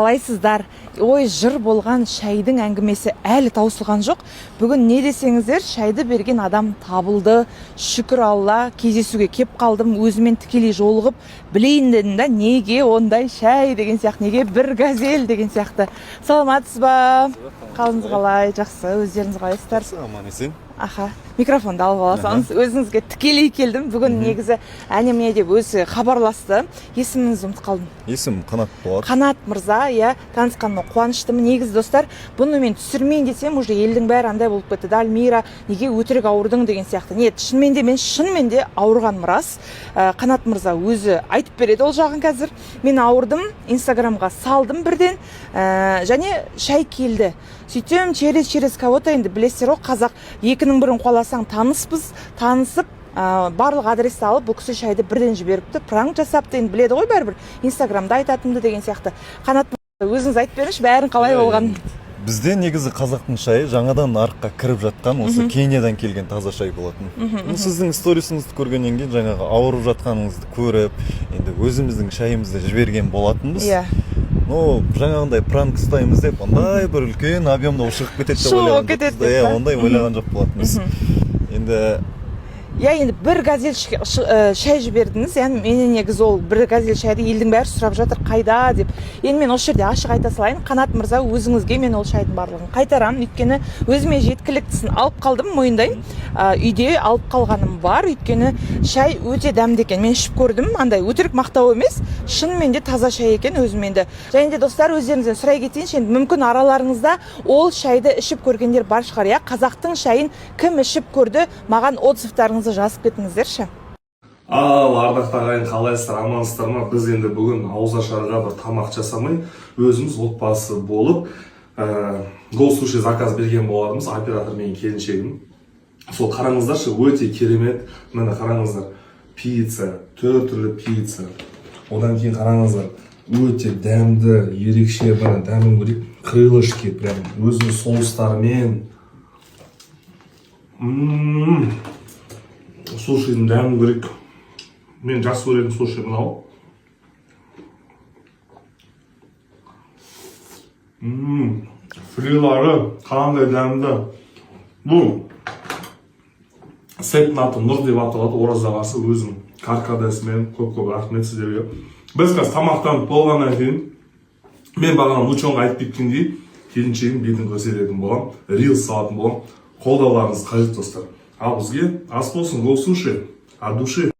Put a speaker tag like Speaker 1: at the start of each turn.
Speaker 1: қалайсыздар? Ой, жыр болған шайдың әңгімесі әлі таусылған жоқ. Бүгін не десеңіздер, шайды берген адам табылды. Шүкір Алла, кездесуге кеп қалдым. Өзімен тікелей жолығып, білейін дедім да, неге ондай шай деген сияқты, неге бір газель деген сияқты. Саламатсыз ба? Қалыңыз қалай? Жақсы, өздеріңіз қалайсыздар?
Speaker 2: Аман есен.
Speaker 1: Аха, микрофонды алып алсаңыз, өзіңізге тікелей келдім. Бүгін негізі әне-міне деп өзі хабарласты. Есіміңізді ұмытып қалдым.
Speaker 2: Есім Қанат болады.
Speaker 1: Қанат мырза, иә, танысқаныма қуаныштымын. Негізі достар, бұны мен түсірмейін десем, уже елдің бәрі андай болып кетті. Альмира, неге өтірік ауырдың деген сияқты. Нет, шынымен де ауырғаным рас. Қанат мырза өзі айтып береді ол жағын қазір. Мен ауырдым, Инстаграмға салдым бірден, және шай келді. Сөйтем, через кого-то, енді білесіздер ғой, қазақ екінің бірін қоласаң танысып, барлық адресті алып, бұл кісі шайды бірден жіберіпті, пранк жасапты, енді біледі ғой бәрібір, Инстаграмда айтатынды деген сияқты. Қанат өзіңіз айтып беріңізші, бәрін қалай болған?
Speaker 2: Бізде негізі қазақтың шайы жаңадан нарыққа кіріп жатқан, осы Кениядан келген таза шай болатын. Сіздің сторисіңізді көргеннен кейін жаңағы ауырып жатқаныңызды көріп, енді өзіміздің шайымызды жіберген болатынбыз. Ну, жаңағындай пранк ұстаймыз деп, ондай бір үлкен объемда шығып кетеді деп ойлаған. Ондай ойлаған жоқ болатынбыз.
Speaker 1: Енді бір газель шай жібердіңіз, менен негізі ол бір газель шайды елдің бәрі сұрап жатыр, қайда деп. Енді мен осы жерде ашық айта салайын, Қанат мырза, өзіңізге мен ол шайдың барлығын қайтарамын, өйткені өзіме жеткіліктісін алып қалдым, мойындаймын. Үйде алып қалғаным бар, өйткені шай өте дәмді екен. Мен ішіп көрдім, андай өтірік мақтау емес, шынымен де таза шай екен өзімен де. Және де достар, өздеріңізден сұрай кетейінші, мүмкін араларыңызда ол шайды ішіп көргендер бар шығар, иә? Қазақтың шайын кім ішіп көрді? Маған отзывтарыңызды жазып кетіңіздерші.
Speaker 3: Ардақты ағайын, қалайсыздар, амансыздар ма? Біз енді бүгін ауызашарға бір тамақ жасамай, өзіміз отбасы болып, гол суши заказ берген болармыз, оператор менің келіншегім. Сол қараңыздаршы, өте керемет. Міне қараңыздар, пицца, 4 түрлі пицца. Одан кейін қараңыздар, өте дәмді, ерекше, міне дәмін көрейік, крылышки, прям өзінің соустарымен. Сушидің дәмін көрейік. Мен жақсы көретін суши мынау. Фрилары қандай дәмді. Бұл сетнаты нұр деп аталады, ораза қарсы өзім каркадасымен көп рахмет сіздерге. Біз қазір тамақтанып болғаннан кейін мен бағана лучонға айтып кеткендей келіншегім бетін көрсететін болам, рилс салатын болам. Қолдауларыңыз қажет достар. Ал бізге ас болсын, гол суши от души.